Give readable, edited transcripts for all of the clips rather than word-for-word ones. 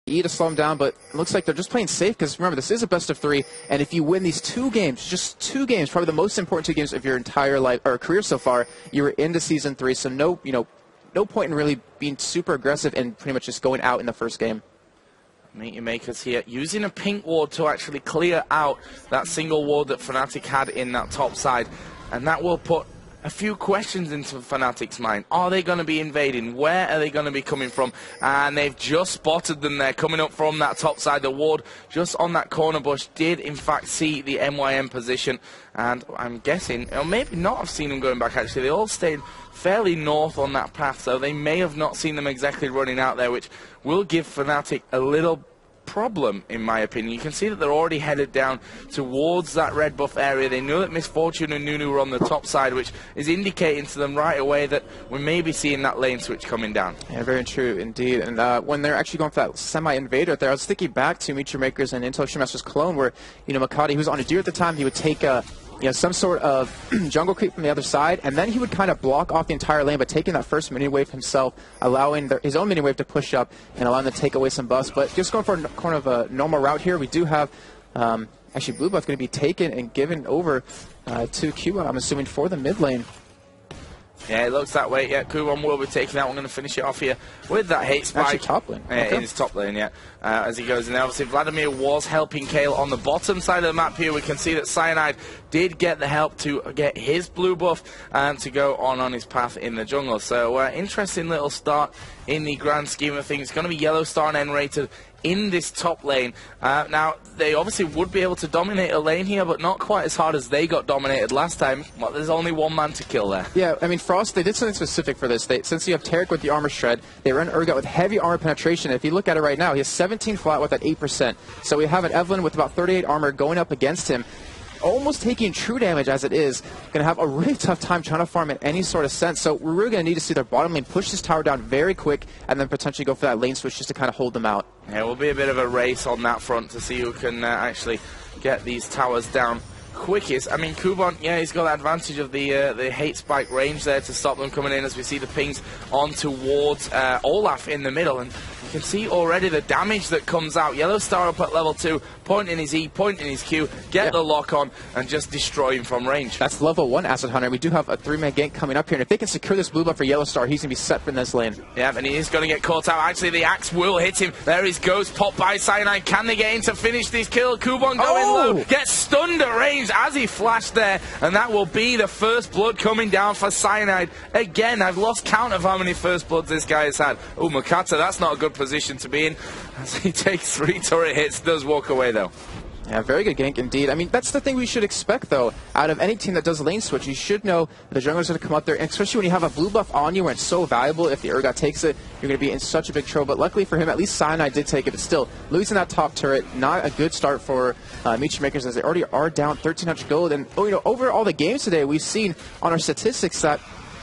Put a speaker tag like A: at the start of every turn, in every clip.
A: E to slow them down, but it looks like they're just playing safe because remember, this is a best of 3, and if you win these 2 games, just 2 games, probably the most important 2 games of your entire life or career so far, you were into Season 3, so no point in really being super aggressive and pretty much just going out in the first game.
B: Meteor Makers here using a pink ward to actually clear out that single ward that Fnatic had in that top side, and that will put a few questions into Fnatic's mind. Are they going to be invading? Where are they going to be coming from? And they've just spotted them there coming up from that top side. The ward just on that corner bush did in fact see the MYM position, and I'm guessing, or maybe not have seen them going back actually. They all stayed fairly north on that path, so they may have not seen them exactly running out there, which will give Fnatic a little problem, in my opinion. You can see that they're already headed down towards that red buff area. They know that Misfortune and Nunu were on the top side, which is indicating to them right away that we may be seeing that lane switch coming down.
A: Yeah, very true indeed. And when they're actually going for that semi-invader there, I was thinking back to Meteor Makers and Intelligent Master's clone, where Makati, who was on a deer at the time, he would take some sort of jungle creep from the other side, and then he would kind of block off the entire lane by taking that first mini wave himself, allowing his own mini wave to push up and allowing them to take away some buffs. But just going for kind of a normal route here, we do have actually blue buff going to be taken and given over to Cuba, I'm assuming, for the mid lane.
B: Yeah, it looks that way. Yeah, Kuban will be taking that. We're going to finish it off here with that hate spike.
A: Actually, top lane. Okay.
B: In his top lane, yeah. As he goes in there. Obviously, Vladimir was helping Kale on the bottom side of the map here. We can see that Cyanide did get the help to get his blue buff and to go on his path in the jungle. So, interesting little start in the grand scheme of things. It's going to be Yellow Star and N-rated in this top lane. Now, they obviously would be able to dominate a lane here, but not quite as hard as they got dominated last time. Well, there's only one man to kill there.
A: Yeah, I mean, Frost, they did something specific for this. Since you have Tarek with the armor shred, they run Urgot with heavy armor penetration. If you look at it right now, he has 17 flat with that 8%. So we have an Evelyn with about 38 armor going up against him, almost taking true damage as it is. Going to have a really tough time trying to farm in any sort of sense. So we're really going to need to see their bottom lane push this tower down very quick and then potentially go for that lane switch just to kind of hold them out.
B: Yeah, it will be a bit of a race on that front to see who can actually get these towers down quickest. I mean, Kuban, yeah, he's got the advantage of the hate spike range there to stop them coming in as we see the pings on towards Olaf in the middle. And you can see already the damage that comes out. Yellow Star up at level 2, point in his E, point in his Q, get the lock on, and just destroy him from range.
A: That's level 1 Acid Hunter. We do have a 3-man gank coming up here, and if they can secure this blue buff for Yellow Star, he's going to be set for this lane.
B: Yeah, and he is going to get caught out. Actually, the axe will hit him. There is Ghost, pop by Cyanide. Can they get in to finish this kill? Kuban going low, gets stunned at range as he flashed there, and that will be the first blood coming down for Cyanide. Again, I've lost count of how many first bloods this guy has had. Oh, Makata, that's not a good position to be in as he takes 3 turret hits, does walk away though.
A: Yeah, very good gank indeed. I mean, that's the thing we should expect, though, out of any team that does lane switch. You should know the jungler's going to come up there, and especially when you have a blue buff on you where it's so valuable. If the Urgot takes it, you're going to be in such a big trouble. But luckily for him, at least Cyanide did take it. But still, losing that top turret, not a good start for Meteor Makers, as they already are down 1,300 gold. And over all the games today, we've seen on our statistics that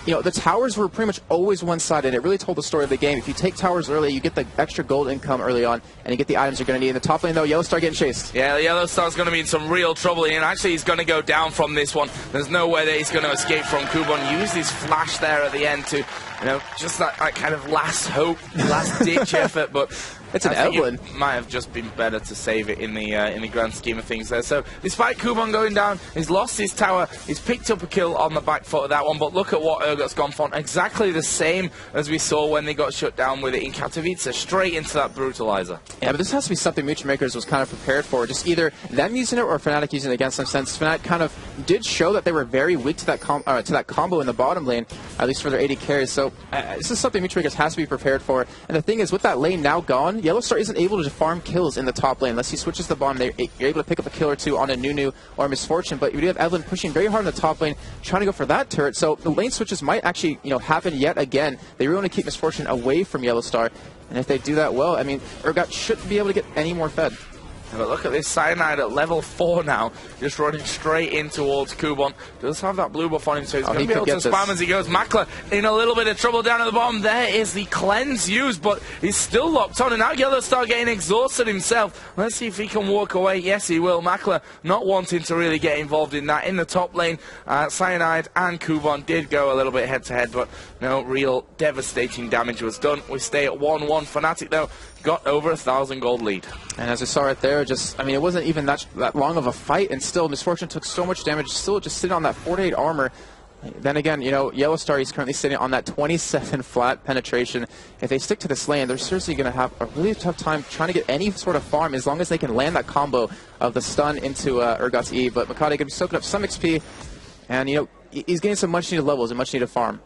A: the towers were pretty much always one-sided. It really told the story of the game. If you take towers early, you get the extra gold income early on, and you get the items you're going to need. In the top lane, though, Yellow Star getting chased.
B: Yeah, the Yellow Star's going to be in some real trouble, and actually he's going to go down from this one. There's no way that he's going to escape from Kuban. Use his flash there at the end to, just that kind of last hope, last-ditch effort, but
A: it's an Evelyn.
B: It might have just been better to save it in the grand scheme of things there. So despite Kuban going down, he's lost his tower. He's picked up a kill on the back foot of that one. But look at what Urgot's gone for. Exactly the same as we saw when they got shut down with it in Katowice. Straight into that brutalizer.
A: Yeah, but this has to be something Meteor Makers was kind of prepared for. Just either them using it or Fnatic using it against them. Since Fnatic kind of did show that they were very weak to that combo in the bottom lane, at least for their 80 carries. So this is something Meteor Makers has to be prepared for. And the thing is, with that lane now gone, Yellow Star isn't able to farm kills in the top lane unless he switches the bottom. You're able to pick up a kill or two on a Nunu or Misfortune, but you do have Evelyn pushing very hard in the top lane, trying to go for that turret. So the lane switches might actually happen yet again. They really want to keep Misfortune away from Yellow Star, and if they do that well, I mean, Urgot shouldn't be able to get any more fed.
B: But look at this Cyanide at level 4 now, just running straight in towards Kuban. Does have that blue buff on him, so he's going to be able to spam as he goes. Makler in a little bit of trouble down at the bottom. There is the cleanse used, but he's still locked on, and now Yellow Star getting exhausted himself. Let's see if he can walk away. Yes, he will. Makler not wanting to really get involved in that. In the top lane, Cyanide and Kuban did go a little bit head-to-head, but no real devastating damage was done. We stay at 1-1. Fnatic, though, got over 1,000 gold lead.
A: And as we saw right there, just, I mean, it wasn't even that long of a fight, and still Misfortune took so much damage, still just sitting on that 48 armor. Then again, you know, Yellow Star is currently sitting on that 27 flat penetration. If they stick to this lane, they're seriously going to have a really tough time trying to get any sort of farm as long as they can land that combo of the stun into Urgot's E. But Makade going to be soaking up some XP, and, you know, he's getting some much-needed levels and much-needed farm.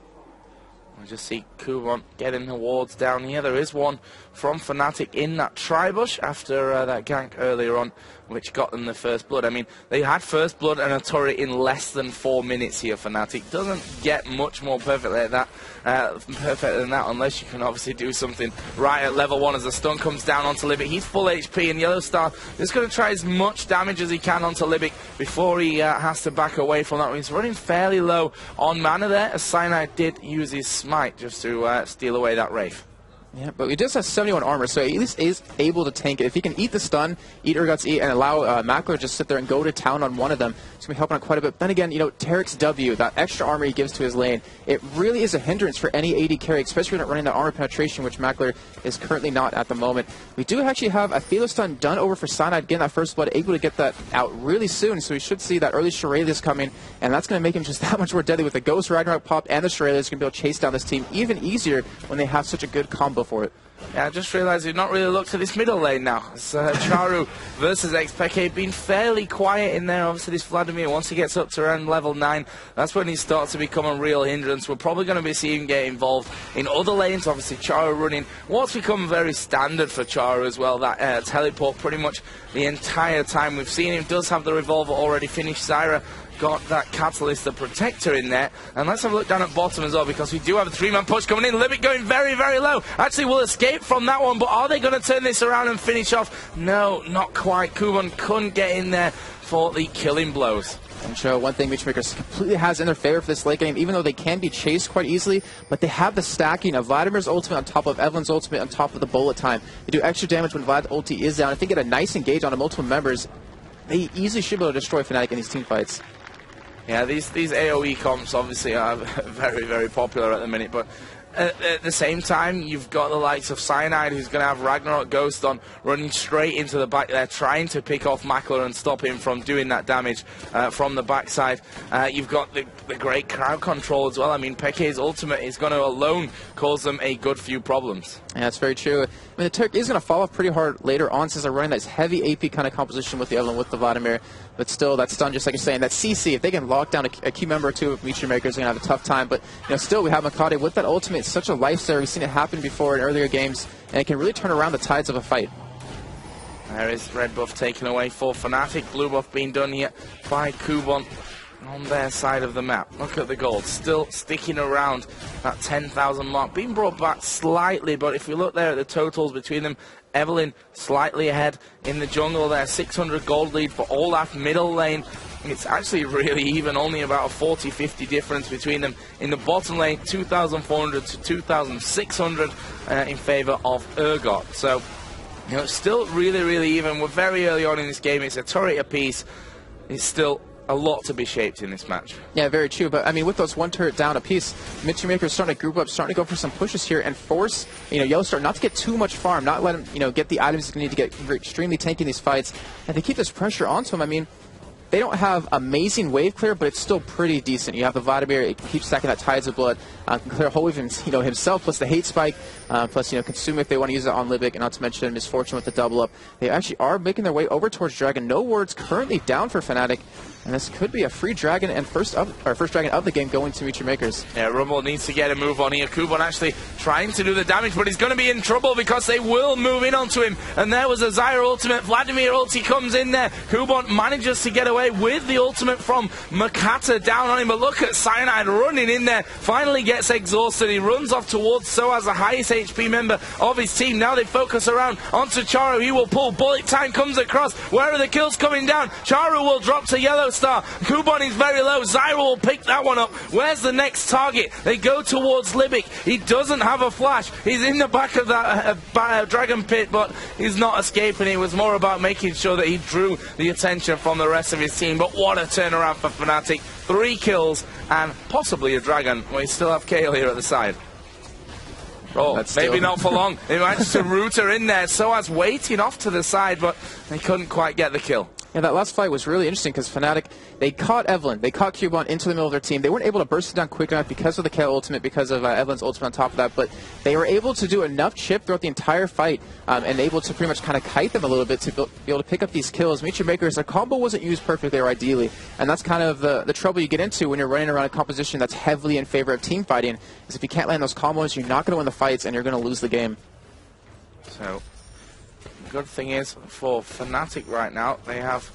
B: We just see Kubon getting the wards down here. There is one from Fnatic in that tri-bush after that gank earlier on, which got them the first blood. I mean, they had first blood and a turret in less than 4 minutes here. Fnatic doesn't get much more perfect than that, unless you can obviously do something right at level 1 as the stun comes down onto Libic. He's full HP, and Yellow Star is going to try as much damage as he can onto Libic before he has to back away from that. He's running fairly low on mana there, as Cyanide did use his smite just to steal away that Wraith.
A: Yeah, but he does have 71 armor, so he at least is able to tank it. If he can eat the stun, eat Urgot's E, and allow Mackler to just sit there and go to town on one of them, it's going to be helping out quite a bit. Then again, you know, Tarek's W, that extra armor he gives to his lane, it really is a hindrance for any AD carry, especially when not running that armor penetration, which Mackler is currently not at the moment. We do actually have a Phalo stun done over for Cyanide, getting that first blood, able to get that out really soon, so we should see that early Shurelya's coming, and that's going to make him just that much more deadly with the Ghost Ragnarok pop, and the Shurelya's going to be able to chase down this team even easier when they have such a good combo for it.
B: Yeah, I just realised we've not really looked at this middle lane now. It's Charu versus XPK being fairly quiet in there. Obviously, this Vladimir, once he gets up to around level 9, that's when he starts to become a real hindrance. We're probably going to be seeing him get involved in other lanes. Obviously, Charu running what's become very standard for Charu as well, that teleport pretty much the entire time. We've seen him, does have the revolver already finished. Zyra got that Catalyst, the Protector, in there. And let's have a look down at bottom as well, because we do have a 3-man push coming in. Libic going very, very low. Actually, will escape from that one, but are they going to turn this around and finish off? No, not quite. Kuban couldn't get in there for the killing blows.
A: And so one thing Mitchmakers completely has in their favor for this late game, even though they can be chased quite easily, but they have the stacking of Vladimir's ultimate on top of Evelyn's ultimate on top of the bullet time. They do extra damage when Vlad's ulti is down. If they get a nice engage on multiple members, they easily should be able to destroy Fnatic in these team fights.
B: Yeah, these AoE comps obviously are very, very popular at the minute, but at the same time, you've got the likes of Cyanide, who's going to have Ragnarok Ghost on, running straight into the back there, trying to pick off Mackler and stop him from doing that damage from the backside. You've got the great crowd control as well. I mean, Peke's ultimate is going to alone cause them a good few problems.
A: Yeah, that's very true. I mean, the Turk is going to fall off pretty hard later on since they're running that heavy AP kind of composition with the Evelyn, with the Vladimir. But still, that stun, just like you're saying, that CC, if they can lock down a key member or two of Mitchmakers, they're going to have a tough time. But, you know, still, we have Makade with that ultimate. It's such a lifesaver. We've seen it happen before in earlier games, and it can really turn around the tides of a fight.
B: There is red buff taken away for Fnatic. Blue buff being done here by Kubon on their side of the map. Look at the gold, still sticking around that 10,000 mark, being brought back slightly, but if we look there at the totals between them, Evelyn slightly ahead in the jungle there, 600 gold lead for Olaf middle lane. It's actually really even, only about a 40-50 difference between them. In the bottom lane, 2,400 to 2,600 in favor of Urgot. So, you know, it's still really, really even. We're very early on in this game. It's a turret apiece. It's still a lot to be shaped in this match. Yeah, very true. But I mean, with those one turret down apiece, Mitchmakers starting to group up, starting to go for some pushes here and force, you know, Yellow Star not to get too much farm, not let him, you know, get the items he's going to need to get extremely tanky in these fights, and they keep this pressure onto him. I mean, they don't have amazing wave clear, but it's still pretty decent. You have the Vladimir, it keeps stacking that Tides of Blood, can clear a whole wave, you know, himself, plus the hate spike, plus, you know, consume if they want to use it on Libic, and not to mention Misfortune with the double up. They actually are making their way over towards Dragon. No wards currently down for Fnatic, and this could be a free Dragon and first Dragon of the game going to Mitchmakers. Yeah, Rumble needs to get a move on here. Kuban actually trying to do the damage, but he's going to be in trouble because they will move in onto him. And there was a Zyra ultimate. Vladimir ulti comes in there. Kuban manages to get away with the ultimate from Makata down on him. But look at Cyanide running in there. Finally gets exhausted. He runs off towards Soaz, the highest HP member of his team. Now they focus around onto Charu. He will pull. Bullet time comes across. Where are the kills coming down? Charu will drop to Yellow Star. Kuban is very low. Zyra will pick that one up. Where's the next target? They go towards Libic. He doesn't have a flash. He's in the back of that Dragon Pit, but he's not escaping. It was more about making sure that he drew the attention from the rest of his team. But what a turnaround for Fnatic. 3 kills and possibly a Dragon. We still have Kale here at the side. Oh, maybe not for long. They managed to root her in there. Soaz waiting off to the side, but they couldn't quite get the kill.
A: Yeah, that last fight was really interesting because Fnatic, they caught Evelynn, they caught Cubon into the middle of their team. They weren't able to burst it down quick enough because of the KO ultimate, because of Evelynn's ultimate on top of that, but they were able to do enough chip throughout the entire fight and able to pretty much kind of kite them a little bit to be able to pick up these kills. Meet Your Makers, their combo wasn't used perfectly or ideally, and that's kind of the trouble you get into when you're running around a composition that's heavily in favor of team fighting, is if you can't land those combos, you're not going to win the fights and you're going to lose the game.
B: So, the good thing is, for Fnatic right now, they have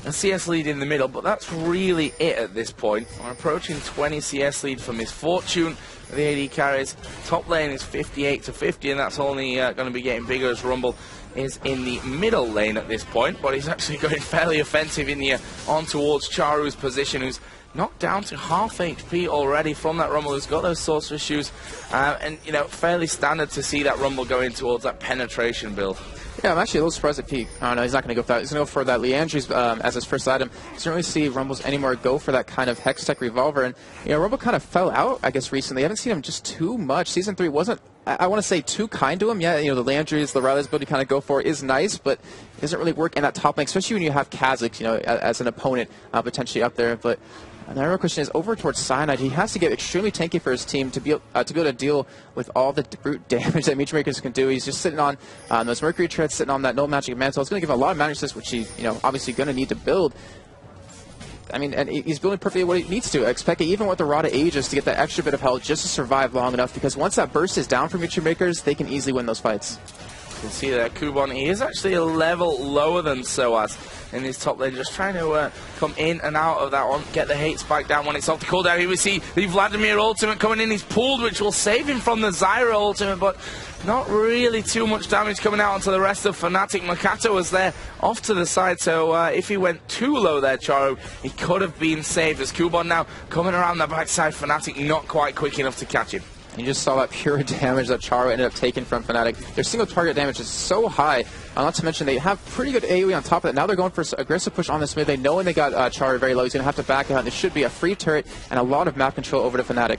B: a CS lead in the middle, but that's really it at this point. We're approaching 20 CS lead for Misfortune. The AD carries. Top lane is 58-50, and that's only going to be getting bigger as Rumble is in the middle lane at this point. But he's actually going fairly offensive in the on towards Charu's position, who's knocked down to half HP already from that Rumble, who's got those sorcerer shoes, and you know, fairly standard to see that Rumble going towards that penetration build.
A: Yeah, I'm actually a little surprised at Pete. I don't know, he's not going to go for that. He's going to go for that Leandry's as his first item. He doesn't really see Rumbles anymore go for that kind of Hextech Revolver. And, you know, Rumble kind of fell out, I guess, recently. I haven't seen him just too much. Season 3 wasn't, I want to say, too kind to him. Yeah, you know, the Leandry's, the Riley's ability to kind of go for is nice, but it doesn't really work in that top lane, especially when you have Kha'Zix, you know, as an opponent potentially up there. But and the real question is, over towards Cyanide, he has to get extremely tanky for his team to be able to deal with all the brute damage that Meat Makers can do. He's just sitting on those Mercury treads, sitting on that no magic mantle. It's going to give him a lot of magic resist, which he's, you know, obviously going to need to build. I mean, and he's building perfectly what he needs to. I expect it, even with the Rod of Ages, to get that extra bit of health just to survive long enough, because once that burst is down for Meat Makers, they can easily win those fights.
B: You can see that Kubon, he is actually a level lower than Soaz in his top lane, just trying to come in and out of that one, get the hate spike down when it's off the cooldown. Here we see the Vladimir ultimate coming in, he's pulled, which will save him from the Zyra ultimate, but not really too much damage coming out onto the rest of Fnatic. Makato was there off to the side, so if he went too low there, Charu, he could have been saved, as Kubon now coming around the backside. Fnatic not quite quick enough to catch him.
A: You just saw that pure damage that Charu ended up taking from Fnatic. Their single target damage is so high, not to mention they have pretty good AoE on top of that. Now they're going for an aggressive push on this mid. They know when they got Charu very low, he's going to have to back it out. There should be a free turret and a lot of map control over to Fnatic.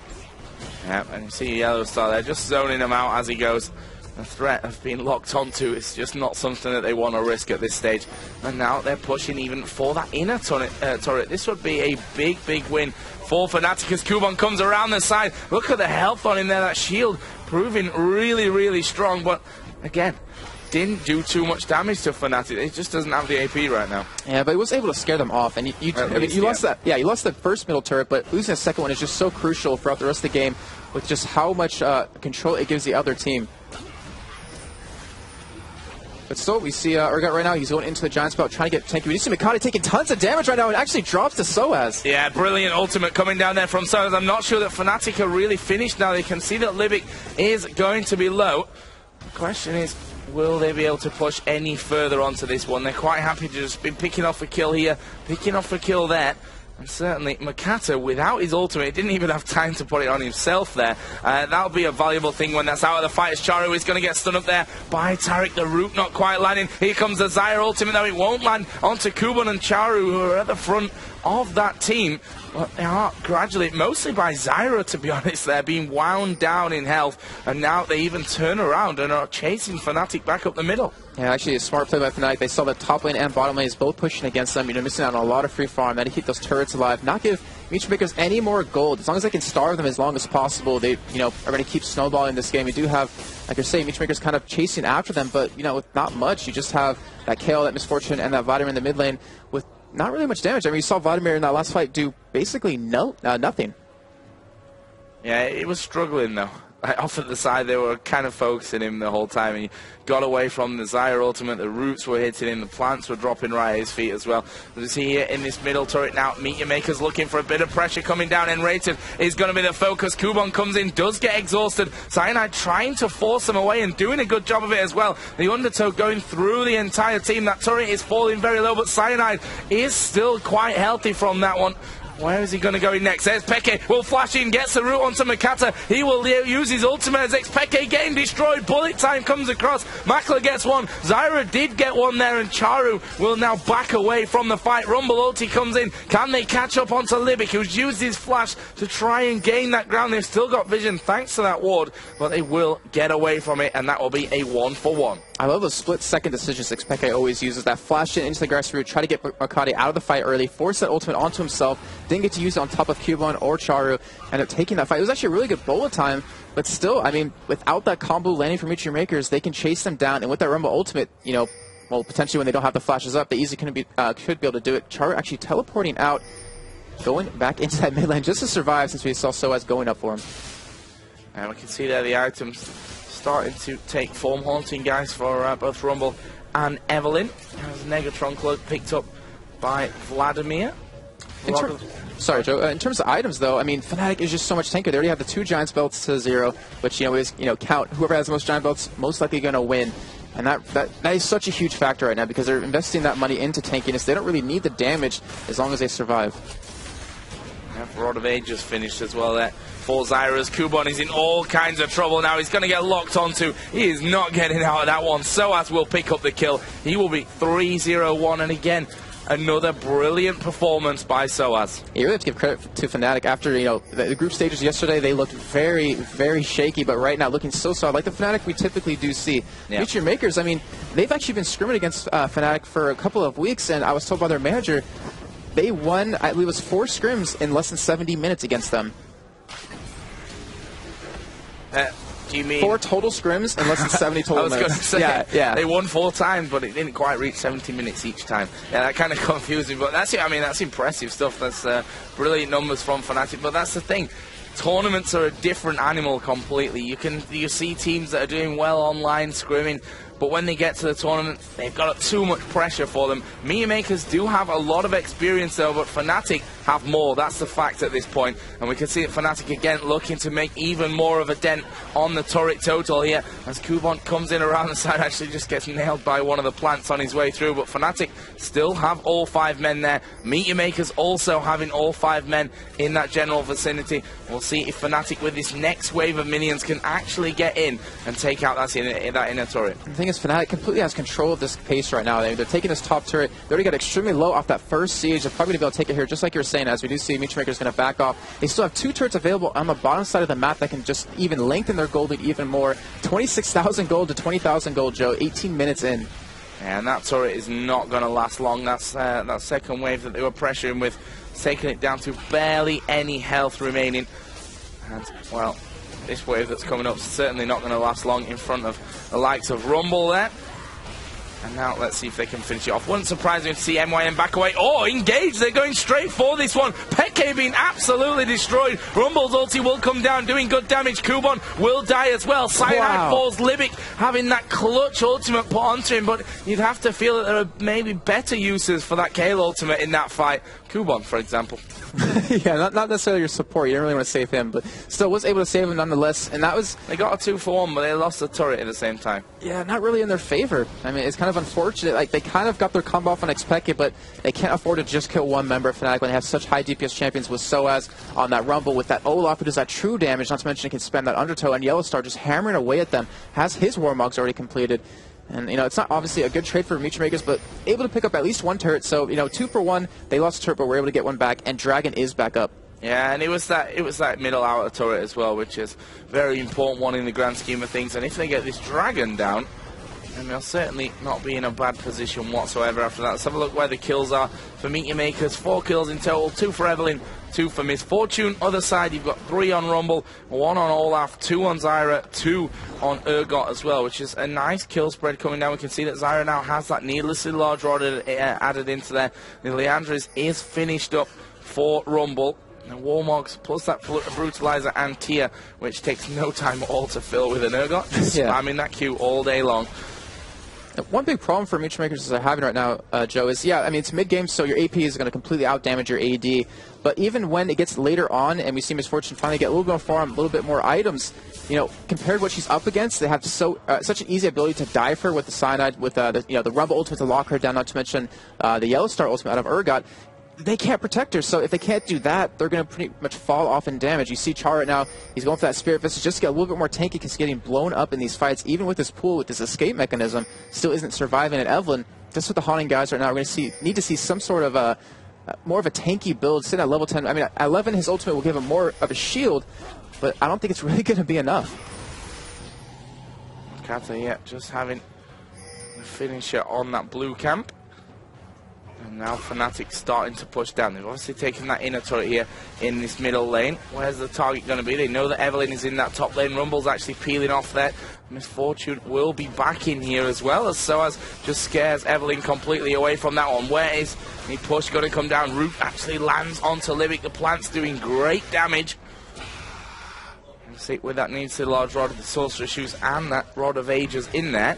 B: Yeah, and you see Yellow Star there, just zoning him out as he goes. The threat of being locked onto is just not something that they want to risk at this stage. And now they're pushing even for that inner turret. This would be a big, big win for Fnatic as Kubon comes around the side. Look at the health on him there. That shield proving really, really strong. But again, didn't do too much damage to Fnatic. It just doesn't have the AP right now.
A: Yeah, but he was able to scare them off. And you lost that. Yeah, you lost the first middle turret, but losing the second one is just so crucial throughout the rest of the game with just how much control it gives the other team. But still, we see Urgot right now, he's going into the Giant Spout, trying to get tanky. We see Mikati taking tons of damage right now, and actually drops to Soaz.
B: Yeah, brilliant ultimate coming down there from Soaz. I'm not sure that Fnatic are really finished now. They can see that Libic is going to be low. The question is, will they be able to push any further onto this one? They're quite happy to just be picking off a kill here, picking off a kill there. And certainly, Makato, without his ultimate, didn't even have time to put it on himself there. That'll be a valuable thing when that's out of the fight, as Charu is going to get stunned up there by Taric. The root not quite landing. Here comes the Zyra ultimate, though it won't land onto Kubon and Charu, who are at the front of that team. But they are gradually, mostly by Zyra, to be honest, they're being wound down in health. And now they even turn around and are chasing Fnatic back up the middle.
A: Yeah, actually a smart play by Fnatic. They saw that top lane and bottom lane is both pushing against them. You know, missing out on a lot of free farm. Now to keep those turrets alive, not give Meat Makers any more gold. As long as they can starve them as long as possible, they, you know, are going to keep snowballing this game. You do have, like you're saying, Meat Makers kind of chasing after them, but you know, with not much. You just have that KO, that Misfortune, and that Vladimir in the mid lane with not really much damage. I mean, you saw Vladimir in that last fight do basically nothing.
B: Yeah, he was struggling though. Off at the side, they were kind of focusing him the whole time. He got away from the Zyra ultimate. The roots were hitting him. The plants were dropping right at his feet as well. As he here in this middle turret now, Meat Makers looking for a bit of pressure coming down. Enrated is going to be the focus. Kubon comes in, does get exhausted. Cyanide trying to force him away and doing a good job of it as well. The undertow going through the entire team. That turret is falling very low, but Cyanide is still quite healthy from that one. Where is he going to go in next? There's Peke, will flash in, gets the root onto Makata. He will use his ultimate as Peke getting destroyed. Bullet time comes across. Makla gets one. Zyra did get one there, and Charu will now back away from the fight. Rumble ulti comes in. Can they catch up onto Libic, who's used his flash to try and gain that ground? They've still got vision thanks to that ward, but they will get away from it, and that will be a 1-for-1. I
A: love those split-second decisions Peke always uses. That flash in into the grass route, try to get Makati out of the fight early, force that ultimate onto himself, didn't get to use it on top of Cubone or Charu, ended up taking that fight. It was actually a really good bullet time, but still, I mean, without that combo landing from Mystery Makers, they can chase them down, and with that Rumble ultimate, you know, well, potentially when they don't have the flashes up, they easily could be able to do it. Charu actually teleporting out, going back into that mid lane just to survive, since we saw Soaz going up for him.
B: And we can see there the items starting to take form, haunting guys for both Rumble and Evelyn. As Negatron Cloak picked up by Vladimir.
A: Sorry, Joe. In terms of items, though, I mean, Fnatic is just so much tanker. They already have the 2 Giants belts to 0, which, you know, is, you know, count whoever has the most Giant belts most likely going to win. And that is such a huge factor right now because they're investing that money into tankiness. They don't really need the damage as long as they survive.
B: Yeah, Rod of Ages finished as well there for Zyra's. Kubon is in all kinds of trouble now. He's going to get locked onto. He is not getting out of that one. Soaz will pick up the kill. He will be 3-0-1, and again, another brilliant performance by Soaz.
A: You really have to give credit to Fnatic. After, you know, the group stages yesterday, they looked very, very shaky, but right now looking so solid, like the Fnatic we typically do see. Yeah. Future Makers, I mean, they've actually been scrimming against Fnatic for a couple of weeks, and I was told by their manager they won, I believe it was 4 scrims in less than 70 minutes against them.
B: Do you mean
A: 4 total scrims and less than 70 total minutes?
B: I was going to say, yeah. They won 4 times, but it didn't quite reach 70 minutes each time. Yeah, that kind of confused me, but that's it. I mean, that's impressive stuff. That's brilliant numbers from Fnatic, but that's the thing. Tournaments are a different animal completely. You see teams that are doing well online scrimming, but when they get to the tournament, they've got too much pressure for them. MYM Makers do have a lot of experience though, but Fnatic have more. That's the fact at this point. And we can see that Fnatic again looking to make even more of a dent on the turret total here. As Kubon comes in around the side, actually just gets nailed by one of the plants on his way through. But Fnatic still have all 5 men there. MYM Makers also having all 5 men in that general vicinity. We'll see if Fnatic with this next wave of minions can actually get in and take out that inner turret.
A: The thing is, Fnatic completely has control of this pace right now. They're taking this top turret. They already got extremely low off that first siege. They're probably going to be able to take it here, just like you were saying, as we do see Mystery Maker's going to back off. They still have 2 turrets available on the bottom side of the map that can just even lengthen their gold lead even more. 26,000 gold to 20,000 gold, Joe, 18 minutes in.
B: And that turret is not going to last long. That's that second wave that they were pressuring with, taking it down to barely any health remaining. And, well, this wave that's coming up is certainly not going to last long in front of the likes of Rumble there. And now let's see if they can finish it off. Wouldn't surprise me to see MYM back away. Oh, engage! They're going straight for this one. Peke being absolutely destroyed. Rumble's ulti will come down, doing good damage. Kubon will die as well. Cyanide falls. Libic having that clutch ultimate put onto him, but you'd have to feel that there are maybe better uses for that Kale ultimate in that fight. Kubon, for example.
A: Yeah, not necessarily your support. You don't really want to save him, but still was able to save him nonetheless. And that was...
B: They got a 2-for-1, but they lost the turret at the same time.
A: Yeah, not really in their favor. I mean, it's kind of unfortunate. Like, they kind of got their combo off on Expected, but they can't afford to just kill one member of Fnatic when they have such high DPS champions with Soaz on that Rumble, with that Olaf who does that true damage, not to mention he can spam that Undertow, and Yellowstar just hammering away at them, has his Warmogs already completed. And, you know, it's not obviously a good trade for Mystery Makers, but able to pick up at least 1 turret. So, you know, 2 for 1. They lost a turret, but were able to get 1 back, and Dragon is back up.
B: Yeah, and it was that middle outer turret as well, which is a very important one in the grand scheme of things. And if they get this Dragon down, then they'll certainly not be in a bad position whatsoever after that. Let's have a look where the kills are for MYM Makers. 4 kills in total, 2 for Evelyn, 2 for Miss Fortune. Other side, you've got 3 on Rumble, 1 on Olaf, 2 on Zyra, 2 on Urgot as well, which is a nice kill spread coming down. We can see that Zyra now has that needlessly large rod added into there. The Leandris is finished up for Rumble. And Warmogs plus that Brutalizer and Tia, which takes no time at all to fill with an Urgot. Just spamming that Q all day long.
A: One big problem for Mystery Makers are having right now, Joe, is, yeah, I mean, it's mid-game, so your AP is going to completely out-damage your AD. But even when it gets later on, and we see Miss Fortune finally get a little bit more farm, a little bit more items, you know, compared to what she's up against, they have such an easy ability to die for her with the Cyanide, with the Rumble ultimate to lock her down, not to mention the Yellowstar ultimate out of Urgot. they can't protect her. So if they can't do that, they're going to pretty much fall off in damage. You see Char right now, he's going for that Spirit Fist just to get a little bit more tanky because he's getting blown up in these fights. Even with this pool, with this escape mechanism, still isn't surviving. And Evelyn, just with the Haunting guys right now, we're going to need to see some sort of a more of a tanky build. Sitting at level 10, I mean, at 11, his ultimate will give him more of a shield, but I don't think it's really going to be enough.
B: Kata, yeah, just having the finisher on that blue camp. And now Fnatic starting to push down. They've obviously taken that inner turret here in this middle lane. Where's the target going to be? They know that Evelyn is in that top lane. Rumble's actually peeling off there. Misfortune will be back in here as well, as Soaz just scares Evelyn completely away from that one. Where is the push going to come down? Root actually lands onto Livic. The plant's doing great damage. See, with that needs the large rod of the Sorcerer Shoes and that Rod of Ages in there.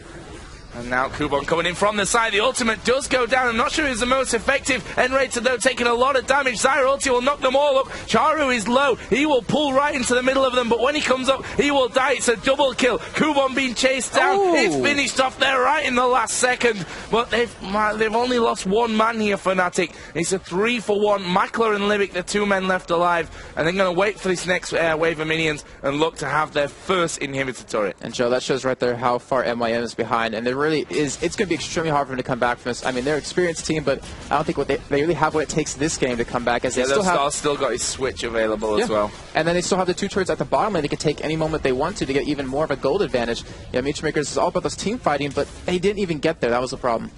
B: And now Kubon coming in from the side. The ultimate does go down. I'm not sure who's the most effective. Enrater, though, taking a lot of damage. Zyra ulti will knock them all up. Charu is low. He will pull right into the middle of them, but when he comes up, he will die. It's a double kill. Kubon being chased down.
A: Oh.
B: It's finished off there right in the last second. But they've only lost one man here, Fnatic. It's a 3-for-1. Makler and Livic, the two men left alive. And they're going to wait for this next wave of minions and look to have their first inhibitor turret.
A: And Joe, that shows right there how far MYM is behind. And there really is, it's going to be extremely hard for them to come back from this. I mean, they're an experienced team, but I don't think they really have what it takes this game to come back. As they
B: still got his switch available as well.
A: And then they still have the two turrets at the bottom lane they can take any moment they want to get even more of a gold advantage. Yeah, Meechmakers is all about this team fighting, but they didn't even get there. That was the problem.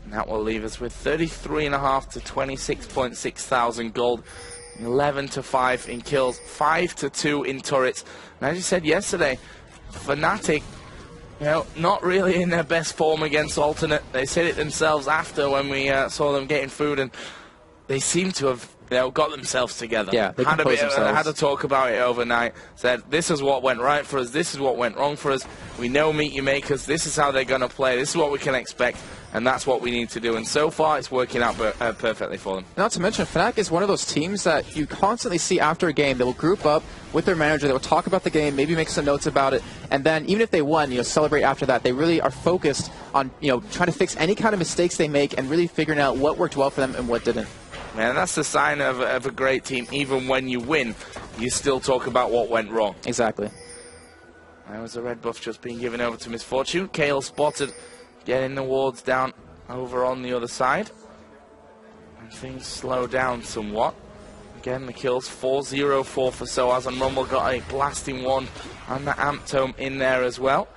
B: And that will leave us with 33.5 to 26.6 thousand gold. 11 to 5 in kills, 5 to 2 in turrets. And as you said yesterday, Fnatic, you know, not really in their best form against Alternate. They said it themselves after when we saw them getting food, and they seem to have, you know, got themselves together.
A: Yeah, they had
B: to talk about it overnight. Said, this is what went right for us, this is what went wrong for us. We know Meet Your Makers, this is how they're going to play, this is what we can expect, and that's what we need to do. And so far, it's working out perfectly for them.
A: Not to mention, Fnatic is one of those teams that you constantly see after a game. They will group up with their manager, they will talk about the game, maybe make some notes about it, and then even if they won, you know, celebrate after that. They really are focused on, you know, trying to fix any kind of mistakes they make and really figuring out what worked well for them and what didn't.
B: Man, that's the sign of a great team. Even when you win, you still talk about what went wrong.
A: Exactly.
B: There was a red buff just being given over to Misfortune. Kale spotted, getting the wards down over on the other side. And things slow down somewhat. Again, the kills 4-0-4 for Soaz, and Rumble got a blasting one and the Amp Tome in there as well.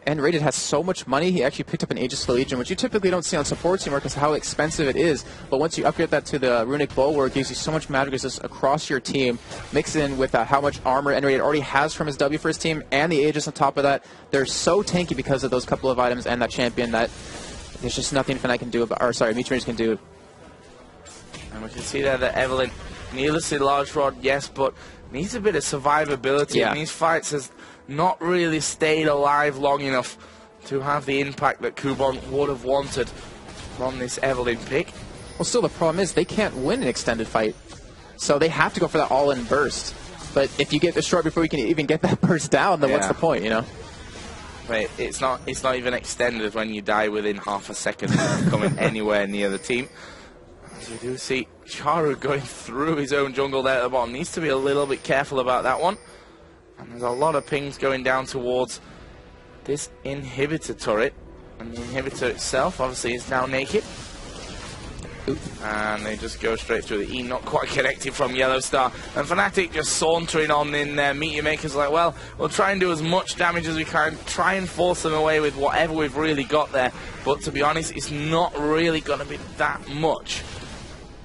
A: And Rated has so much money, he actually picked up an Aegis Legion, which you typically don't see on support team because of how expensive it is. But once you upgrade that to the Runic Bulwark, it gives you so much magic resist across your team. Mix in with how much armor Rated already has from his W for his team, and the Aegis on top of that. They're so tanky because of those couple of items and that champion that there's just nothing Fnatic can do about, or sorry, Meechmakers can do.
B: And we can see there that Evelyn needlessly large rod, yes, but needs a bit of survivability in these fights. Has not really stayed alive long enough to have the impact that Kubon would have wanted from this Evelyn pick.
A: Well, still the problem is they can't win an extended fight, so they have to go for that all-in burst. But if you get destroyed before you can even get that burst down, then what's the point, you know?
B: Right, it's not even extended when you die within half a second of coming anywhere near the team. As you do see Charu going through his own jungle there at the bottom. Needs to be a little bit careful about that one. And there's a lot of pings going down towards this inhibitor turret. And the inhibitor itself obviously is now naked. And they just go straight through the E, not quite connected from Yellow Star. And Fnatic just sauntering on in there. Meet Your Makers like, well, we'll try and do as much damage as we can, try and force them away with whatever we've really got there. But to be honest, it's not really going to be that much.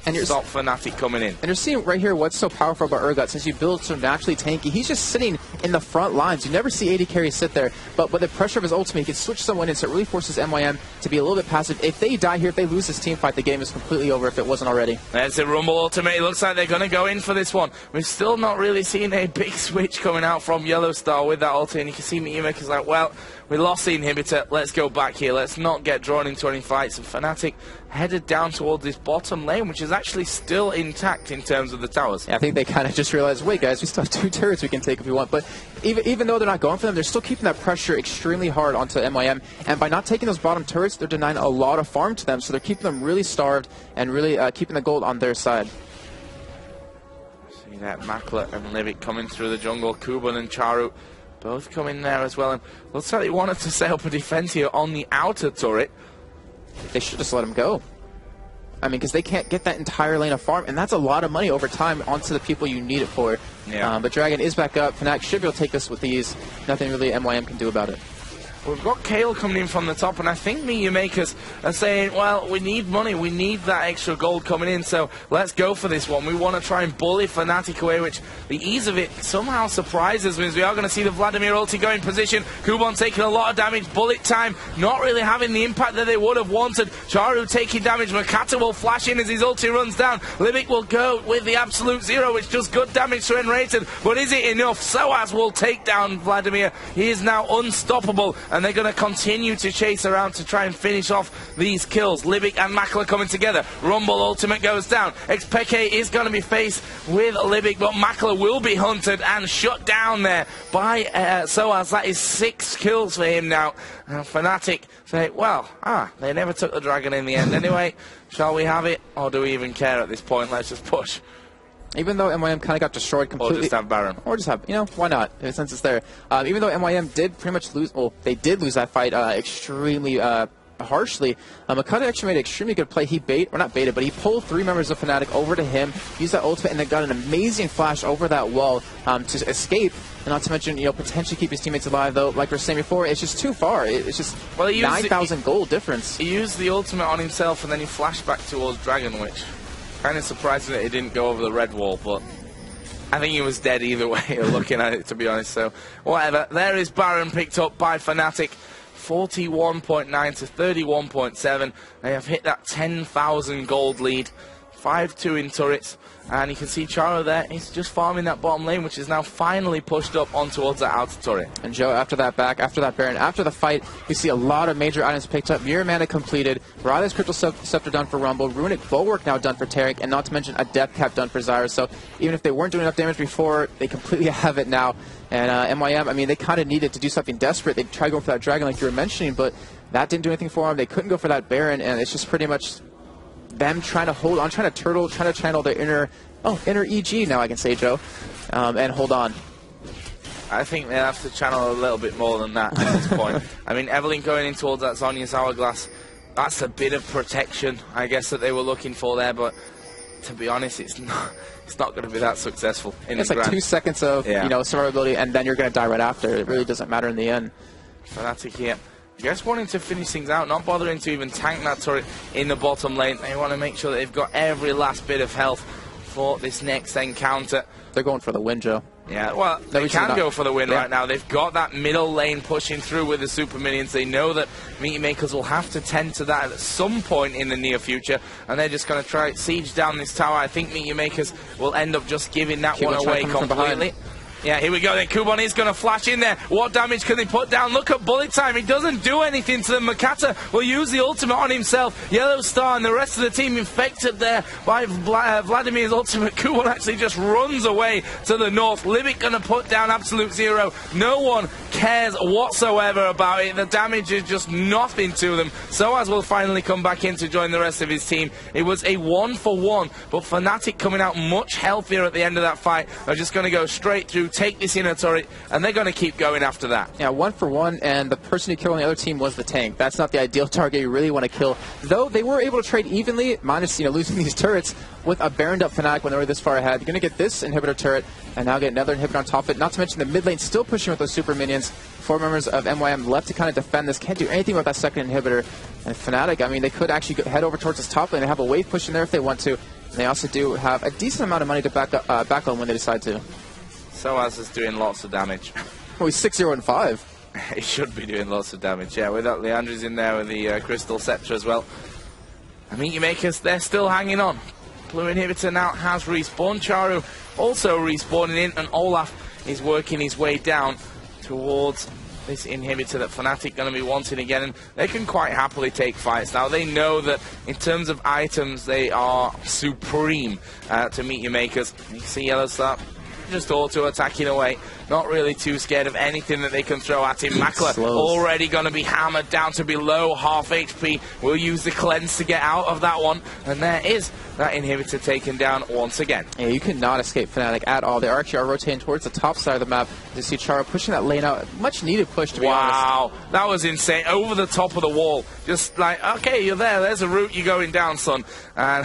B: And you're stop Fnatic coming in.
A: And you're seeing right here what's so powerful about Urgot. Since you build so naturally tanky, he's just sitting in the front lines. You never see AD carries sit there, but with the pressure of his ultimate, he can switch someone in, so it really forces MYM to be a little bit passive. If they die here, if they lose this team fight, the game is completely over if it wasn't already.
B: There's a Rumble ultimate. It looks like they're going to go in for this one. We've still not really seen a big switch coming out from Yellow Star with that ultimate, and you can see Meechmakers like, well, we lost the inhibitor, let's go back here, let's not get drawn into any fights. And Fnatic headed down towards this bottom lane, which is actually still intact in terms of the towers.
A: Yeah, I think they kind of just realized, wait guys, we still have 2 turrets we can take if we want. But even though they're not going for them, they're still keeping that pressure extremely hard onto MYM. And by not taking those bottom turrets, they're denying a lot of farm to them. So they're keeping them really starved and really keeping the gold on their side.
B: See that Makler and Livic coming through the jungle. Kuban and Charu both coming there as well. And looks like they wanted to set up a defense here on the outer turret.
A: They should just let him go. I mean, because they can't get that entire lane of farm, and that's a lot of money over time onto the people you need it for.
B: Yeah.
A: But Dragon is back up. Fnatic should be able to take this with ease. Nothing really MYM can do about it.
B: We've got Kale coming in from the top, and I think MYM makers are saying, well, we need money, we need that extra gold coming in, so let's go for this one. We want to try and bully Fnatic away, which the ease of it somehow surprises me, as we are going to see the Vladimir ulti go in position. Kuban taking a lot of damage, bullet time not really having the impact that they would have wanted. Charu taking damage, Makata will flash in as his ulti runs down. Livic will go with the absolute zero, which does good damage to Enrated, but is it enough? Soaz will take down Vladimir. He is now unstoppable, and they're going to continue to chase around to try and finish off these kills. Livic and Makler coming together. Rumble ultimate goes down. Xpeke is going to be faced with Livic, but Makler will be hunted and shut down there by Soaz. That is 6 kills for him now. Fnatic say, well, they never took the dragon in the end anyway. Shall we have it? Or do we even care at this point? Let's just push.
A: Even though MYM kind of got destroyed completely.
B: Or just have Baron.
A: Or just have, why not, since it's there. Even though MYM did pretty much lose, well, they did lose that fight extremely harshly. Makata actually made an extremely good play. He not baited, but he pulled 3 members of Fnatic over to him, used that ultimate, and then got an amazing flash over that wall to escape. And not to mention, potentially keep his teammates alive, though, like we were saying before, it's just too far. It's just 9,000 gold difference.
B: He used the ultimate on himself, and then he flashed back towards Dragon, which kind of surprising that he didn't go over the red wall, but I think he was dead either way, looking at it, to be honest. So, whatever. There is Baron picked up by Fnatic. 41.9 to 31.7. They have hit that 10,000 gold lead. 5-2 in turrets. And you can see Charo there. He's just farming that bottom lane, which is now finally pushed up on towards that outer turret.
A: And Joe, after that Baron, after the fight, you see a lot of major items picked up. Mirror Mana completed. Rada's Crystal Scepter done for Rumble. Runic Bulwark now done for Taric. And not to mention a Depth Cap done for Zyra. So even if they weren't doing enough damage before, they completely have it now. And MYM, I mean, they kind of needed to do something desperate. They tried going for that Dragon like you were mentioning, but that didn't do anything for them. They couldn't go for that Baron, and it's just pretty much them trying to hold on, trying to channel their inner EG now, I can say, Joe, and hold on.
B: I think they have to channel a little bit more than that at this point. I mean, Evelyn going in towards that Zhonya's Hourglass, that's a bit of protection, I guess, that they were looking for there, but to be honest, it's not going to be that successful. It's
A: like 2 seconds of survivability, and then you're going to die right after. It really doesn't matter in the end.
B: Fnatic here, just wanting to finish things out, not bothering to even tank that turret in the bottom lane. They want to make sure that they've got every last bit of health for this next encounter.
A: They're going for the win, Joe.
B: Yeah, well, they can go for the win right now. They've got that middle lane pushing through with the super minions. They know that MYM makers will have to tend to that at some point in the near future, and they're just going to try siege down this tower. I think MYM makers will end up just giving that one away completely. Yeah, here we go then. Kuban is going to flash in there. What damage can they put down? Look at bullet time. He doesn't do anything to them. Makata will use the ultimate on himself. Yellow Star and the rest of the team infected there by Vladimir's ultimate. Kuban actually just runs away to the north. Livic going to put down absolute zero. No one cares whatsoever about it. The damage is just nothing to them. Soaz will finally come back in to join the rest of his team. It was a 1-for-1, but Fnatic coming out much healthier at the end of that fight. They're just going to go straight through, take this inner turret, and they're going to keep going after that. Yeah,
A: 1-for-1, and the person you kill on the other team was the tank. That's not the ideal target you really want to kill. Though they were able to trade evenly, minus losing these turrets, with a Baroned up Fnatic when they were this far ahead. You're going to get this inhibitor turret, and now get another inhibitor on top of it. Not to mention the mid lane still pushing with those super minions. 4 members of MYM left to kind of defend this. Can't do anything with that second inhibitor. And Fnatic, I mean, they could actually head over towards this top lane and have a wave push in there if they want to. And they also do have a decent amount of money to back on when they decide to.
B: Soaz is doing lots of damage.
A: Oh, he's 6-0 and 5.
B: He should be doing lots of damage, yeah. Without Leandri's in there with the Crystal Scepter as well. I mean, makers, they're still hanging on. Blue inhibitor now has respawned. Charu also respawning in, and Olaf is working his way down towards this inhibitor that Fnatic going to be wanting again, and they can quite happily take fights. Now, they know that in terms of items, they are supreme to meet your makers. You can see Yellow Star just auto-attacking away. Not really too scared of anything that they can throw at him. Makler already going to be hammered down to below half HP. We'll use the cleanse to get out of that one. And there is that inhibitor taken down once again.
A: Yeah, you cannot escape Fnatic at all. They actually are rotating towards the top side of the map. You see Charo pushing that lane out. Much needed push, to be honest.
B: Wow, that was insane. Over the top of the wall. Just like, okay, you're there. There's a route you're going down, son. And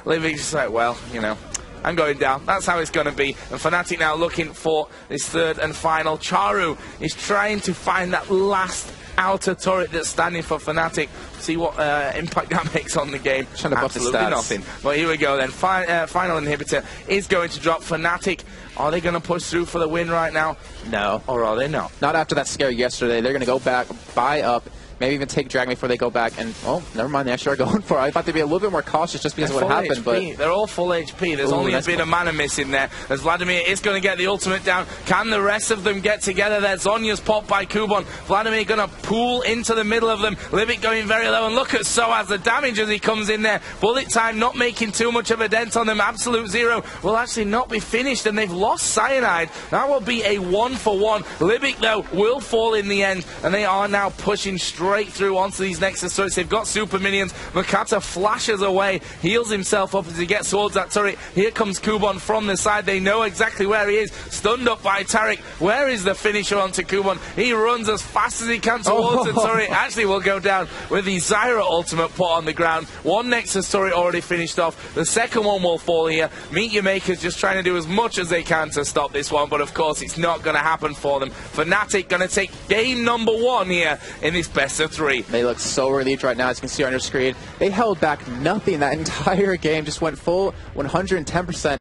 B: Livic's just like, well, you know, I'm going down. That's how it's going to be. And Fnatic now looking for this third and final. Charo is trying to find that last outer turret that's standing for Fnatic. See what impact that makes on the game.
A: Trying to buff the
B: Absolutely
A: stats.
B: nothing. But here we go then. Final inhibitor is going to drop. Fnatic, are they going to push through for the win right now?
A: No.
B: Or are they not?
A: Not after that scare yesterday. They're going to go back, buy up, maybe even take Dragon before they go back. And, oh, never mind. They actually are going for it. I thought they'd be a little bit more cautious just because of what happened. But
B: they're all full HP. There's only a bit of mana missing there. As Vladimir is going to get the ultimate down. Can the rest of them get together there? Zonya's popped by Kubon. Vladimir going to pool into the middle of them. Livic going very low. And look at Soaz, the damage as he comes in there. Bullet time not making too much of a dent on them. Absolute Zero will actually not be finished. And they've lost Cyanide. That will be a 1-for-1. Livic, though, will fall in the end. And they are now pushing straight through onto these Nexus turrets. They've got super minions. Makata flashes away, heals himself up as he gets towards that turret. Here comes Kubon from the side. They know exactly where he is. Stunned up by Taric. Where is the finisher onto Kubon? He runs as fast as he can towards the turret. Actually will go down with the Zyra ultimate put on the ground. One Nexus turret already finished off. The second one will fall here. Meet Your Makers just trying to do as much as they can to stop this one, but of course it's not going to happen for them. Fnatic going to take game number 1 here in this best of 3.
A: they look so relieved right now, as you can see on your screen. They held back nothing that entire game, just went full 110%.